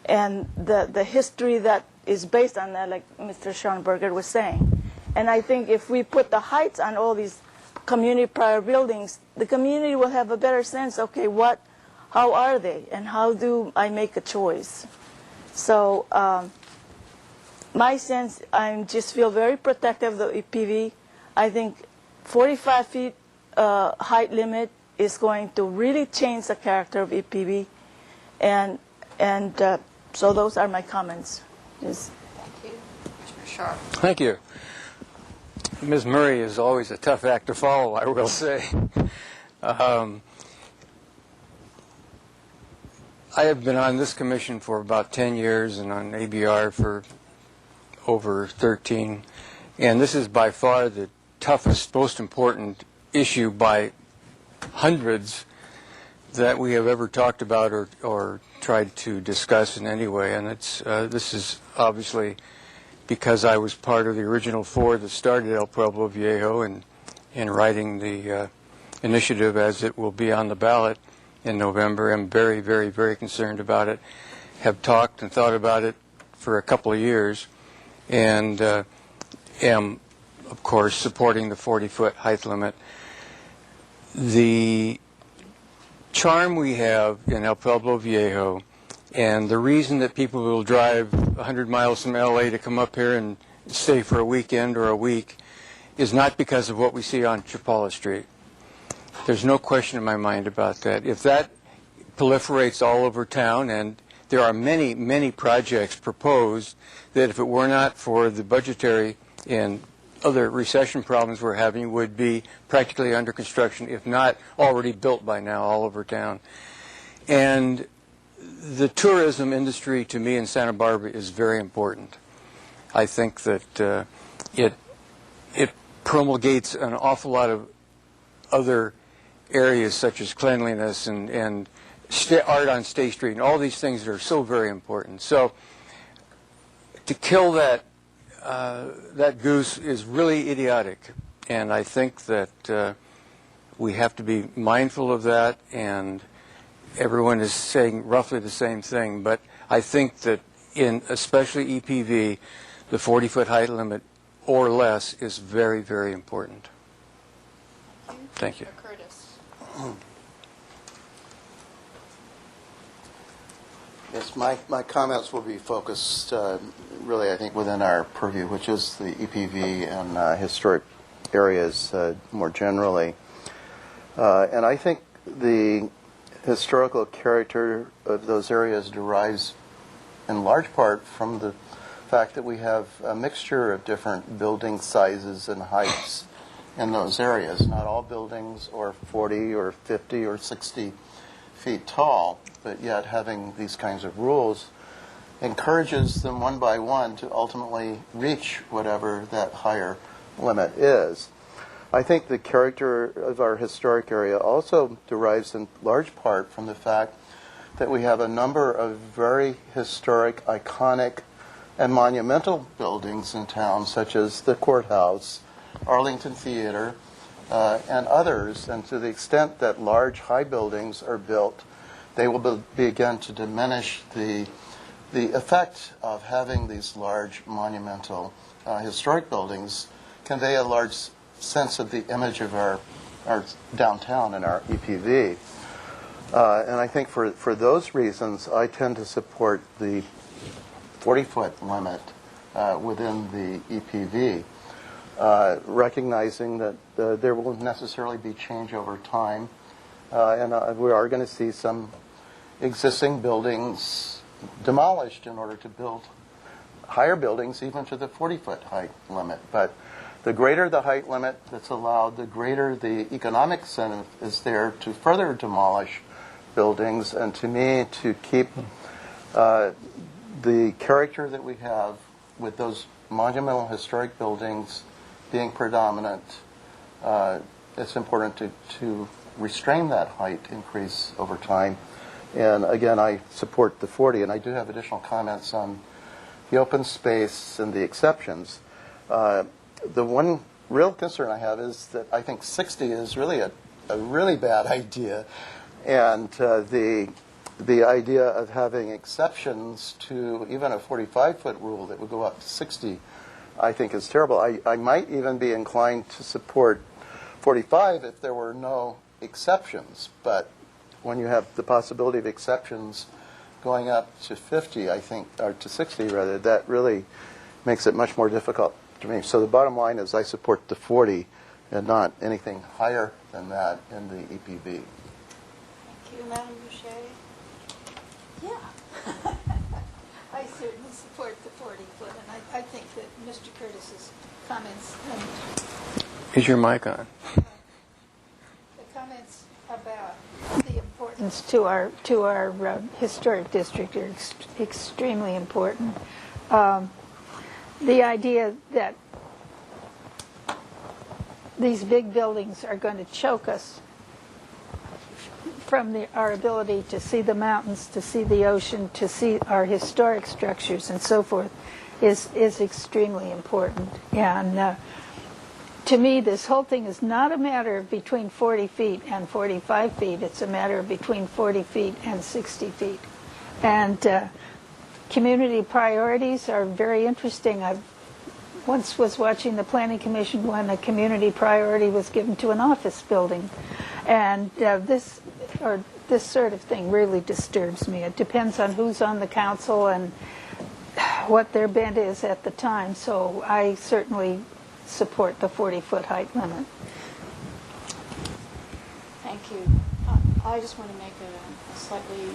and the history that is based on that, like Mr. Schoenberger was saying. And I think if we put the heights on all these community prior buildings, the community will have a better sense, okay, how are they, and how do I make a choice? So my sense, I just feel very protective of the EPV. I think 45 feet height limit is going to really change the character of EPV, and so those are my comments. Yes. Thank you. Commissioner Sharp. Thank you. Ms. Murray is always a tough act to follow, I will say. I have been on this commission for about 10 years and on ABR for over 13. And this is by far the toughest, most important issue by hundreds that we have ever talked about or tried to discuss in any way. And this is obviously because I was part of the original four that started El Pueblo Viejo and in writing the initiative as it will be on the ballot in November. I'm very, very, very concerned about it. Have talked and thought about it for a couple of years, and am, of course, supporting the 40-foot height limit. The charm we have in El Pueblo Viejo, and the reason that people will drive 100 miles from LA to come up here and stay for a weekend or a week is not because of what we see on Chapala Street. There's no question in my mind about that. If that proliferates all over town, and there are many, many projects proposed that if it were not for the budgetary and other recession problems we're having would be practically under construction, if not already built by now all over town. And the tourism industry to me in Santa Barbara is very important. I think that it promulgates an awful lot of other areas such as cleanliness and art on State Street and all these things that are so very important. So to kill that goose is really idiotic, and I think that we have to be mindful of that, and everyone is saying roughly the same thing, but I think that in especially EPV, the 40-foot height limit or less is very, very important. Thank you. Curtis. Yes, my comments will be focused really, I think, within our purview, which is the EPV and historic areas more generally. And I think the historical character of those areas derives in large part from the fact that we have a mixture of different building sizes and heights in those areas. Not all buildings are 40 or 50 or 60 feet tall, but yet having these kinds of rules encourages them one by one to ultimately reach whatever that higher limit is. I think the character of our historic area also derives in large part from the fact that we have a number of very historic, iconic, and monumental buildings in town, such as the courthouse, Arlington Theater, and others. And to the extent that large, high buildings are built, they will begin to diminish the effect of having these large, monumental, historic buildings convey a large sense of the image of our downtown and our EPV. And I think for those reasons, I tend to support the 40-foot limit within the EPV, recognizing that there will necessarily be change over time. And we are going to see some existing buildings demolished in order to build higher buildings, even to the 40-foot height limit. But the greater the height limit that's allowed, the greater the economic incentive is there to further demolish buildings, and to me, to keep the character that we have with those monumental historic buildings being predominant, it's important to restrain that height increase over time. And again, I support the 40, and I do have additional comments on the open space and the exceptions. The one real concern I have is that I think 60 is really a really bad idea. And the idea of having exceptions to even a 45-foot rule that would go up to 60, I think is terrible. I might even be inclined to support 45 if there were no exceptions. But when you have the possibility of exceptions going up to 50, I think, or to 60 rather, that really makes it much more difficult to me. So the bottom line is I support the 40 and not anything higher than that in the EPV. Thank you, Madam Boucher. Yeah. I certainly support the 40-foot, and I think that Mr. Curtis's comments, Is your mic on? the comments about the importance to our historic district are extremely important. The idea that these big buildings are going to choke us from our ability to see the mountains, to see the ocean, to see our historic structures and so forth is extremely important. And to me, this whole thing is not a matter of between 40 feet and 45 feet. It's a matter of between 40 feet and 60 feet. And community priorities are very interesting. I once was watching the Planning Commission when a community priority was given to an office building. And this sort of thing really disturbs me. It depends on who's on the council and what their bent is at the time. So I certainly support the 40-foot height limit. Thank you. I just want to make a slightly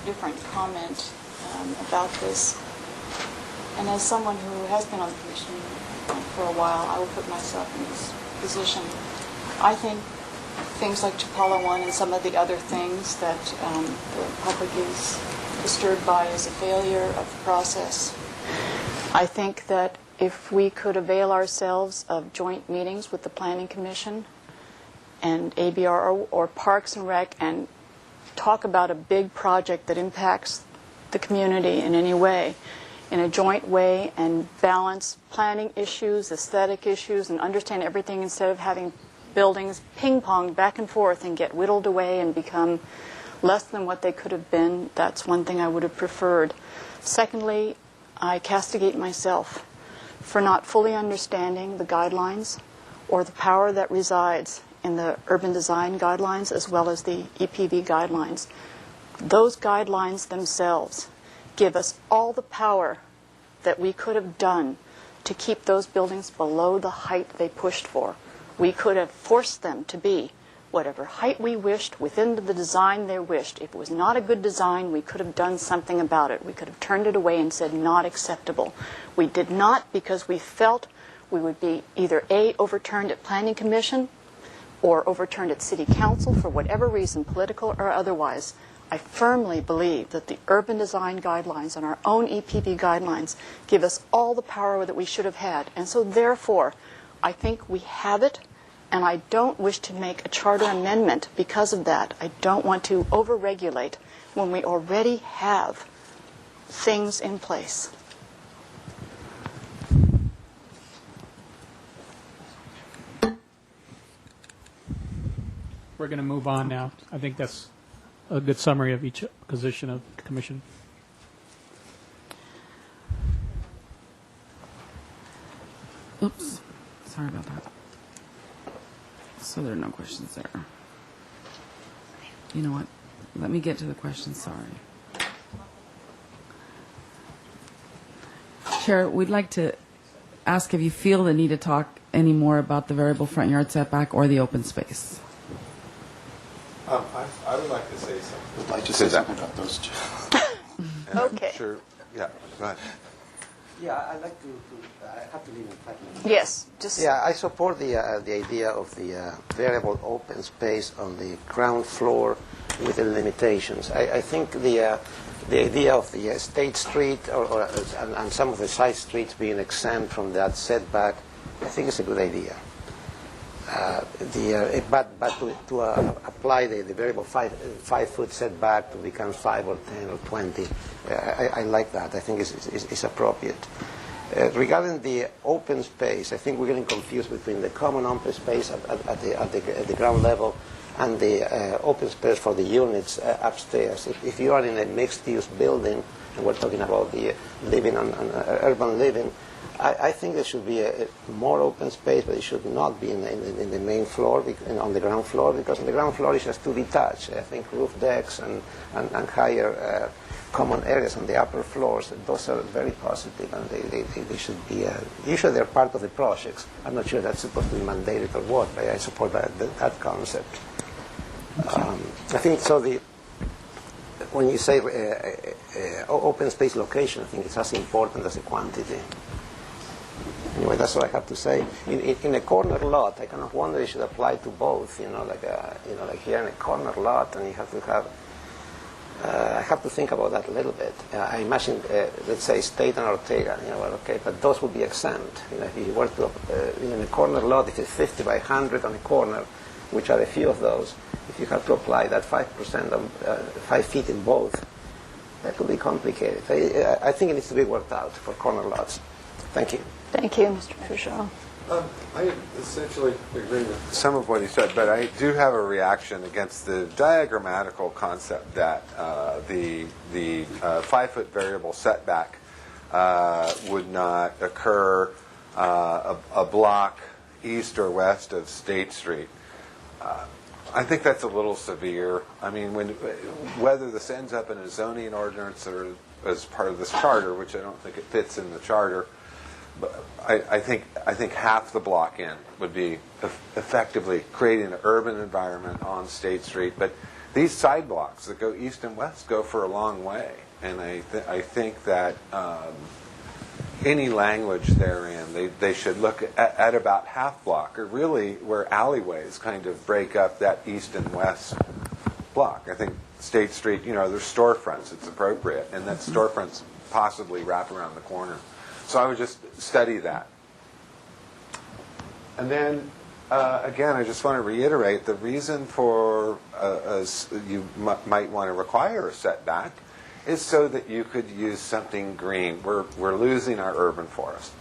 different comment about this. And as someone who has been on the commission for a while, I will put myself in this position. I think things like Chapala 1 and some of the other things that the public is disturbed by is a failure of the process. I think that if we could avail ourselves of joint meetings with the Planning Commission and ABR or Parks and Rec and talk about a big project that impacts the community in any way, in a joint way, and balance planning issues, aesthetic issues, and understand everything instead of having buildings ping-pong back and forth and get whittled away and become less than what they could have been. That's one thing I would have preferred. Secondly, I castigate myself for not fully understanding the guidelines or the power that resides in the urban design guidelines as well as the EPV guidelines. Those guidelines themselves give us all the power that we could have done to keep those buildings below the height they pushed for. We could have forced them to be whatever height we wished within the design they wished. If it was not a good design, we could have done something about it. We could have turned it away and said not acceptable. We did not because we felt we would be either A, overturned at Planning Commission, or overturned at City Council for whatever reason, political or otherwise. I firmly believe that the urban design guidelines and our own EPB guidelines give us all the power that we should have had. And so therefore, I think we have it, and I don't wish to make a charter amendment because of that. I don't want to overregulate when we already have things in place. We're going to move on now. I think that's a good summary of each position of the commission. Oops. Sorry about that. So there are no questions there. You know what? Let me get to the questions. Sorry. Chair, we'd like to ask if you feel the need to talk any more about the variable front yard setback or the open space. I would like to say something. I'd like to say something about those two. Okay. Sure. Yeah, go ahead. Yeah, I'd like to I have to leave in 5 minutes. Yes. Just Yeah, I support the idea of the variable open space on the ground floor with the limitations. I think the idea of the State Street and some of the side streets being exempt from that setback, I think it's a good idea. But to apply the variable 5-foot setback to become 5 or 10 or 20, I like that. I think it's appropriate. Regarding the open space, I think we're getting confused between the common open space at the ground level and the open space for the units upstairs. If you are in a mixed-use building, and we're talking about the living and urban living, I think there should be a more open space, but it should not be in the main floor, on the ground floor, because on the ground floor it's just too detached. I think roof decks and higher common areas on the upper floors, those are very positive, and they should be, usually they're part of the projects. I'm not sure that's supposed to be mandated or what, but I support that concept. I think so. When you say open space location, I think it's as important as the quantity. Anyway, that's what I have to say. In a corner lot, I kind of wonder if it should apply to both. Like here in a corner lot, and you have to have. I have to think about that a little bit. I imagine, let's say, State and Ortega. Okay, but those would be exempt. If you were to in a corner lot, if it's 50 by 100 on a corner, which are a few of those, if you have to apply that 5% of 5 feet in both, that could be complicated. I think it needs to be worked out for corner lots. Thank you. thank you, Mr. Fischel. I essentially agree with some of what he said, but I do have a reaction against the diagrammatical concept that the 5-foot variable setback would not occur a block east or west of State Street. I think that's a little severe. I mean, whether this ends up in a zoning ordinance or as part of this charter, which I don't think it fits in the charter, but I think half the block in would be effectively creating an urban environment on State Street. But these side blocks that go east and west go for a long way, and I think that any language therein, they should look at about half block, or really where alleyways kind of break up that east and west block. I think State Street, there's storefronts, it's appropriate, and that storefronts possibly wrap around the corner. So I would just study that. And then, again, I just want to reiterate the reason for you might want to require a setback is so that you could use something green. We're losing our urban forest.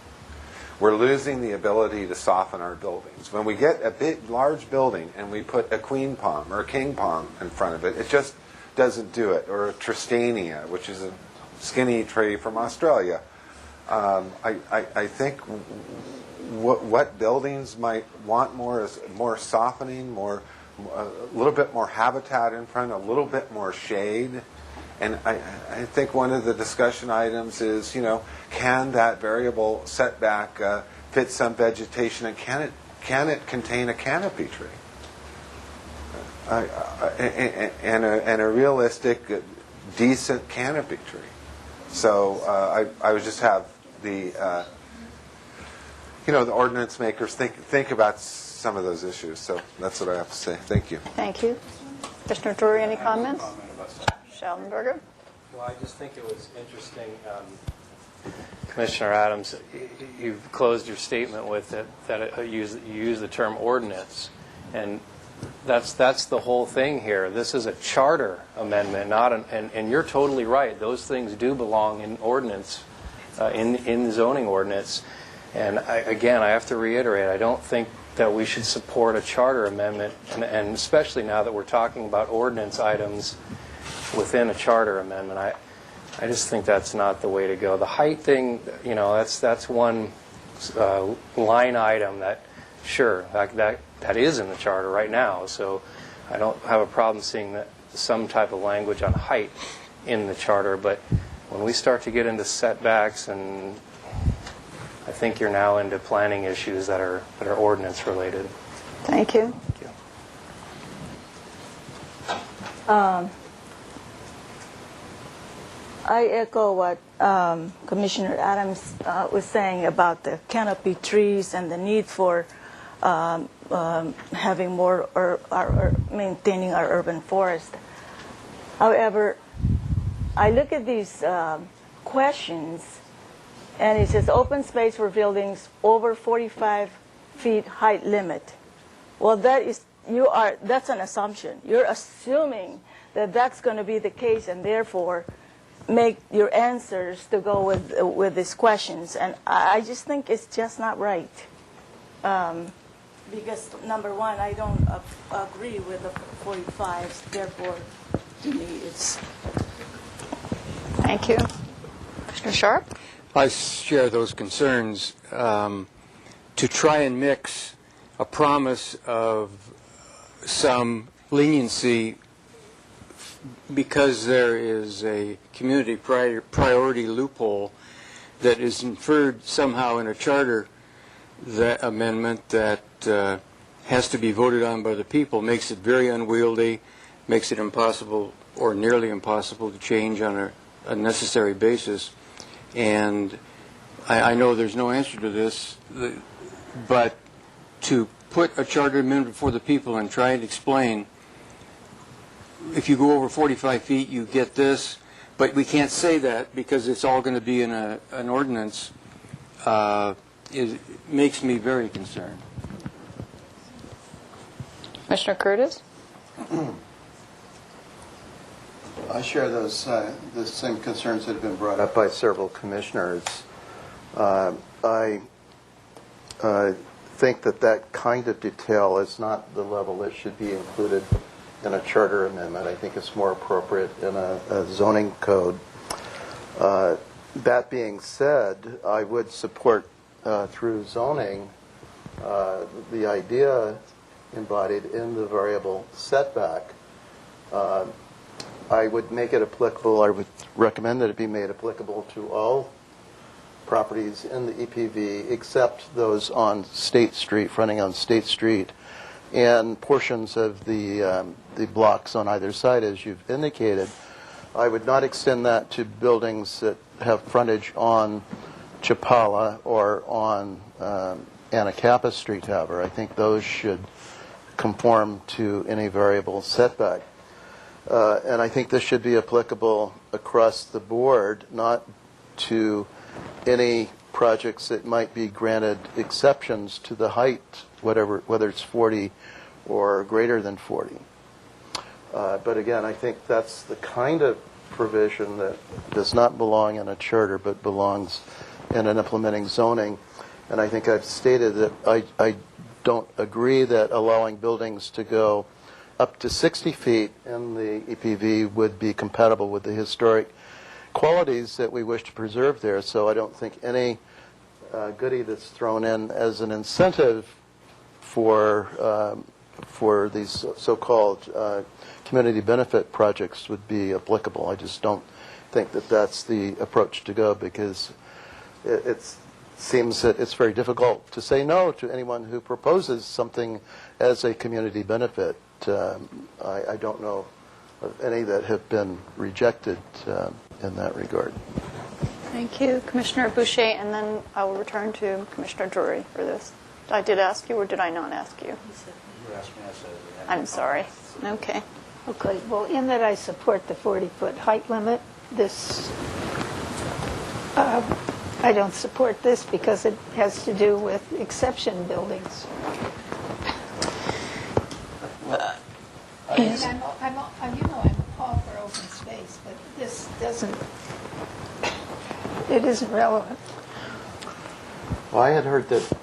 We're losing the ability to soften our buildings. When we get a big, large building and we put a queen palm or a king palm in front of it, it just doesn't do it. Or a tristania, which is a skinny tree from Australia. I think what buildings might want more is more softening, a little bit more habitat in front, a little bit more shade. And I think one of the discussion items is, can that variable setback fit some vegetation, and can it contain a canopy tree? And a realistic, decent canopy tree. So I would just have the the ordinance makers think about some of those issues. So that's what I have to say. Thank you. Thank you. Commissioner Torrey, any comments? Schellenberger? Well, I just think it was interesting, Commissioner Adams, you've closed your statement with it, that you use the term ordinance, and that's the whole thing here. This is a charter amendment, not and you're totally right. Those things do belong in ordinance, in the zoning ordinance. And again, I have to reiterate, I don't think that we should support a charter amendment, and especially now that we're talking about ordinance items within a charter amendment. I just think that's not the way to go. The height thing, that's one line item that, sure, that is in the charter right now. So I don't have a problem seeing some type of language on height in the charter. But when we start to get into setbacks, and I think you're now into planning issues that are ordinance related. Thank you. I echo what Commissioner Adams was saying about the canopy trees and the need for having more maintaining our urban forest. However, I look at these questions, and it says open space for buildings over 45 feet height limit. Well, that's an assumption. You're assuming that that's going to be the case, and therefore make your answers to go with these questions. And I just think it's just not right. Because number one, I don't agree with the 45s. Therefore, to me, it's. Thank you. Commissioner Sharp? I share those concerns. To try and mix a promise of some leniency because there is a community priority loophole that is inferred somehow in a charter amendment that has to be voted on by the people makes it very unwieldy, makes it impossible or nearly impossible to change on a necessary basis. And I know there's no answer to this, but to put a charter amendment before the people and try and explain, if you go over 45 feet, you get this, but we can't say that because it's all going to be in an ordinance, makes me very concerned. Commissioner Curtis? I share those the same concerns that have been brought up by several commissioners. I think that kind of detail is not the level that should be included in a charter amendment. I think it's more appropriate in a zoning code. That being said, I would support through zoning the idea embodied in the variable setback. I would make it applicable, I would recommend that it be made applicable to all properties in the EPV except those on State Street, fronting on State Street, and portions of the blocks on either side, as you've indicated. I would not extend that to buildings that have frontage on Chapala or on Anacapa Street, however. I think those should conform to any variable setback. And I think this should be applicable across the board, not to any projects that might be granted exceptions to the height, whether it's 40 or greater than 40. But again, I think that's the kind of provision that does not belong in a charter but belongs in an implementing zoning. And I think I've stated that I don't agree that allowing buildings to go up to 60 feet in the EPV would be compatible with the historic qualities that we wish to preserve there. So I don't think any goodie that's thrown in as an incentive for these so-called community benefit projects would be applicable. I just don't think that that's the approach to go, because it seems that it's very difficult to say no to anyone who proposes something as a community benefit. I don't know of any that have been rejected in that regard. Thank you, Commissioner Boucher, and then I will return to Commissioner Drury for this. I did ask you, or did I not ask you? You asked me, I said it. I'm sorry. Okay. Okay, well, in that I support the 40-foot height limit, this, I don't support this because it has to do with exception buildings. Yes. I'm all for open space, but this doesn't, it isn't relevant. Well, I had heard that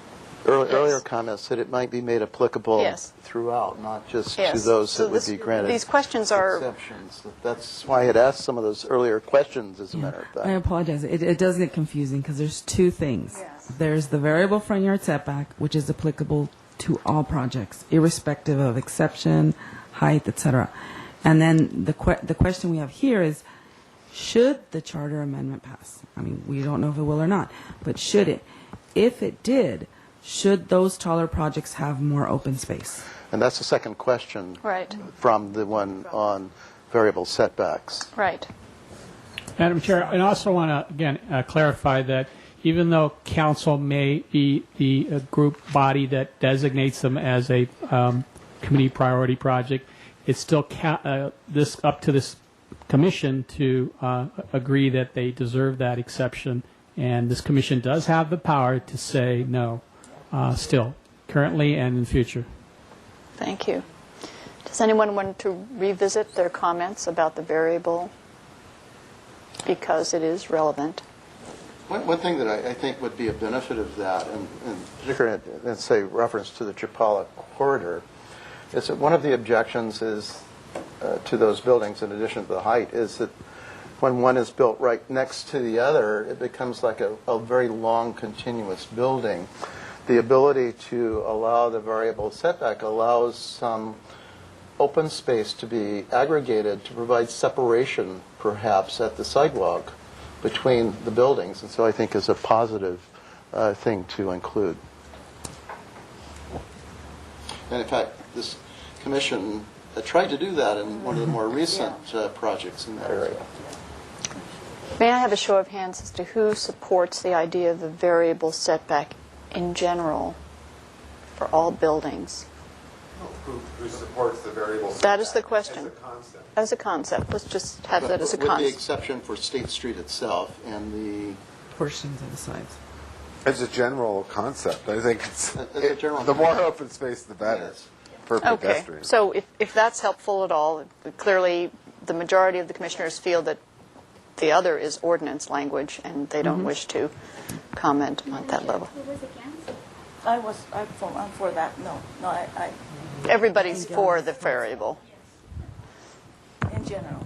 earlier comments that it might be made applicable Yes. throughout, not just to Yes. those So that would this- be granted these questions are- exceptions. That's why I had asked some of those earlier questions, as a matter of fact. I apologize. It does get confusing because there's two things. Yes. There's the variable front yard setback, which is applicable to all projects, irrespective of exception, height, etc. And then the question we have here is, should the charter amendment pass? I mean, we don't know if it will or not, but should it? If it did, should those taller projects have more open space? And that's the second question Right. from the one on variable setbacks. Right. Madam Chair, I also want to, again, clarify that even though council may be the group body that designates them as a committee priority project, it's still this up to this commission to agree that they deserve that exception, and this commission does have the power to say no, still, currently and in the future. Thank you. Does anyone want to revisit their comments about the variable because it is relevant? One thing that I think would be a benefit of that, and particularly in, say, reference to the Chapala corridor, is that one of the objections is to those buildings, in addition to the height, is that when one is built right next to the other, it becomes like a very long, continuous building. The ability to allow the variable setback allows some open space to be aggregated to provide separation, perhaps, at the sidewalk between the buildings, and so I think is a positive thing to include. And in fact, this commission tried to do that in one of the more recent projects in that area. May I have a show of hands as to who supports the idea of the variable setback in general for all buildings? Who supports the variable setback? That is the question. As a concept. As a concept. Let's just have that as a With the concept. exception for State Street itself and the... Portions of the sides. As a general concept, I think it's As a general the more concept. open space, the better Yes. for Okay, pedestrians. so if that's helpful at all, clearly the majority of the commissioners feel that the other is ordinance language and they don't wish to comment on that level. I'm for that. No, Everybody's for the variable. in general.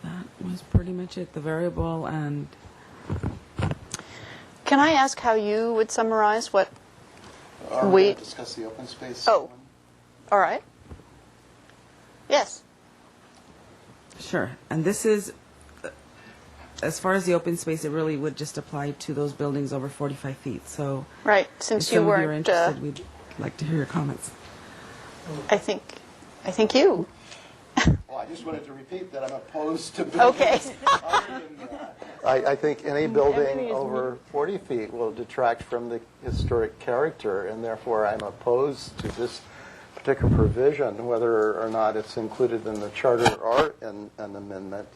That was pretty much it. The variable and Can I ask how you would summarize what Are we we... going to discuss the open space? Oh. one? All right. Yes. sure. And this is, as far as the open space, it really would just apply to those buildings over 45 feet. So Right. if Since you some of you are weren't, interested, we'd like to hear your comments. I think you. Well, I just wanted to repeat that I'm opposed to buildings. Okay. other than that. I think any building over 40 feet will detract from the historic character, and therefore I'm opposed to this particular provision, whether or not it's included in the charter or in an amendment,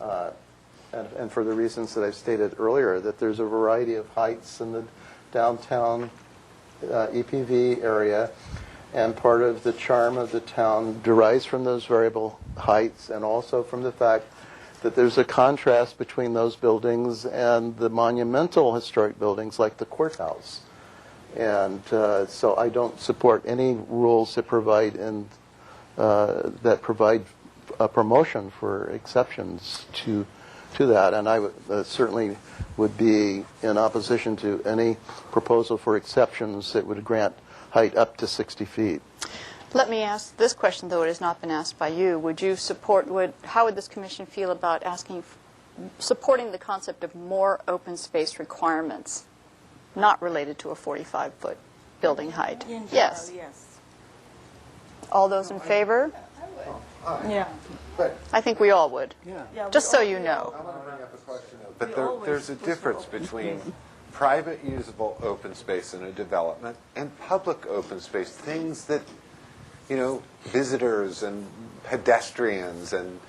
and for the reasons that I've stated earlier, that there's a variety of heights in the downtown EPV area, and part of the charm of the town derives from those variable heights and also from the fact that there's a contrast between those buildings and the monumental historic buildings like the courthouse. And so I don't support any rules that provide a promotion for exceptions to that. And I certainly would be in opposition to any proposal for exceptions that would grant height up to 60 feet. Let me ask this question, though it has not been asked by you. Would you support, how would this commission feel about supporting the concept of more open space requirements, not related to a 45-foot building height? In general, Yes. yes. All those in favor? Yeah. But I think we all would. Yeah. Just so you know. I want to bring up a question, though. But there's a difference between private usable open space in a development and public open space, things that, visitors and pedestrians and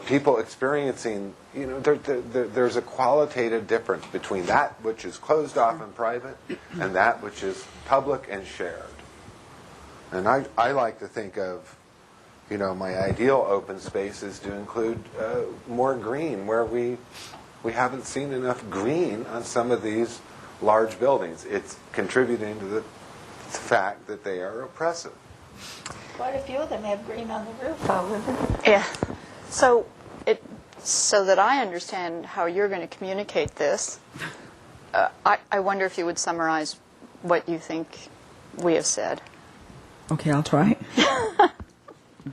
people experiencing, there's a qualitative difference between that which is closed off and private and that which is public and shared. And I like to think of, my ideal open space is to include more green, where we haven't seen enough green on some of these large buildings. It's contributing to the fact that they are oppressive. Quite a few of them have green on the roof, however. Yeah. So that I understand how you're going to communicate this, I wonder if you would summarize what you think we have said. Okay, I'll try.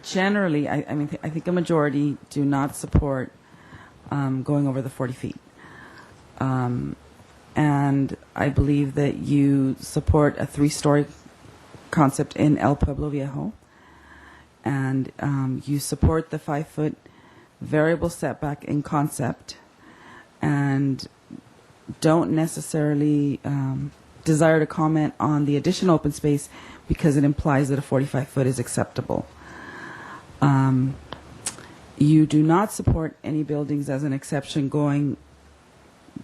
Generally, I think a majority do not support going over the 40 feet. And I believe that you support a 3-story concept in El Pueblo Viejo. And you support the 5-foot variable setback in concept and don't necessarily desire to comment on the additional open space because it implies that a 45-foot is acceptable. You do not support any buildings as an exception going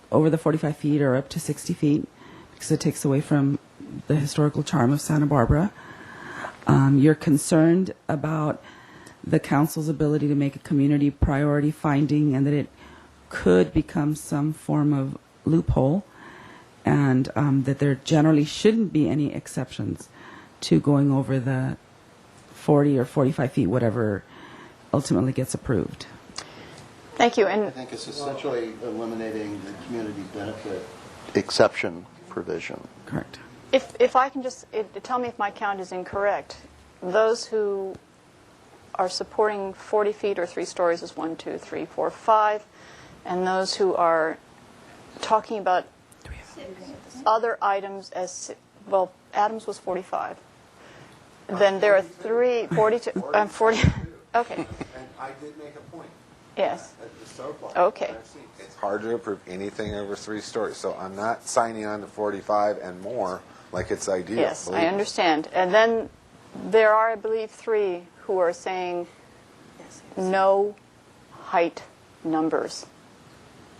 over the 45 feet or up to 60 feet because it takes away from the historical charm of Santa Barbara. You're concerned about the council's ability to make a community priority finding and that it could become some form of loophole and that there generally shouldn't be any exceptions to going over the 40 or 45 feet, whatever ultimately gets approved. Thank you. I And think it's essentially eliminating the community benefit exception provision. Correct. if I can just, tell me if my count is incorrect. Those who are supporting 40 feet or 3 stories is 1, 2, 3, 4, 5. And those who are talking about other items as, well, Adams was 45. Then there are 42, 40, okay. And I did make a point. Yes. At the stove bar. Okay. It's hard to approve anything over 3 stories, so I'm not signing on to 45 and more like it's ideal. Yes, believe I me. understand. And then there are, I believe, 3 who are saying no height numbers,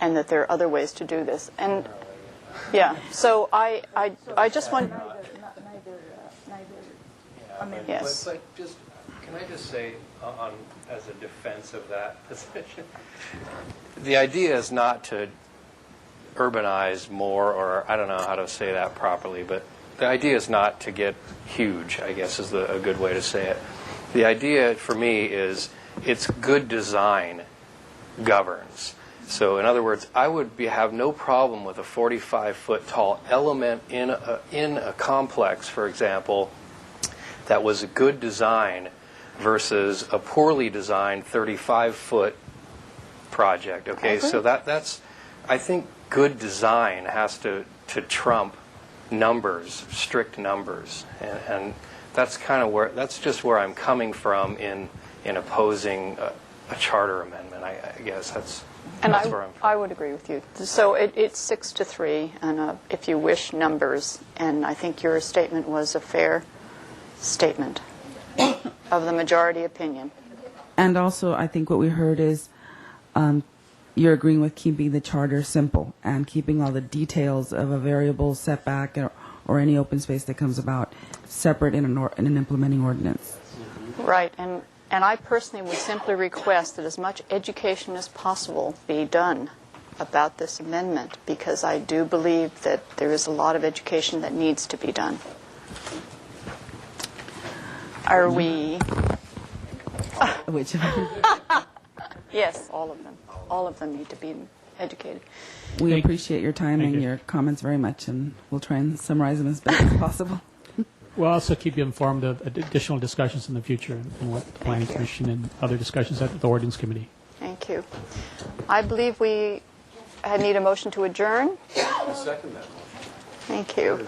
and that there are other ways to do this. And yeah, so I just want. Yes. But just, can I just say, as a defense of that position, the idea is not to urbanize more, or I don't know how to say that properly, but the idea is not to get huge, I guess is a good way to say it. The idea for me is it's good design governs. So in other words, I would have no problem with a 45-foot tall element in a complex, for example, that was a good design versus a poorly designed 35-foot project. Okay, so that's I think good design has to trump numbers, strict numbers, and that's kind of that's just where I'm coming from in opposing a charter amendment. I guess that's where I'm from. I would agree with you. So it's 6-3, and if you wish, numbers. And I think your statement was a fair statement of the majority opinion. And also, I think what we heard is you're agreeing with keeping the charter simple and keeping all the details of a variable setback or any open space that comes about separate in an implementing ordinance. Right, and I personally would simply request that as much education as possible be done about this amendment, because I do believe that there is a lot of education that needs to be done. Are we? Which of them? Yes, all of them. All of them need to be educated. We appreciate your time and your comments very much, and we'll try and summarize them as best as possible. We'll also keep you informed of additional discussions in the future and what the Planning Commission and other discussions at the Ordinance Committee. Thank you. I believe we need a motion to adjourn. I'll second that motion. Thank you.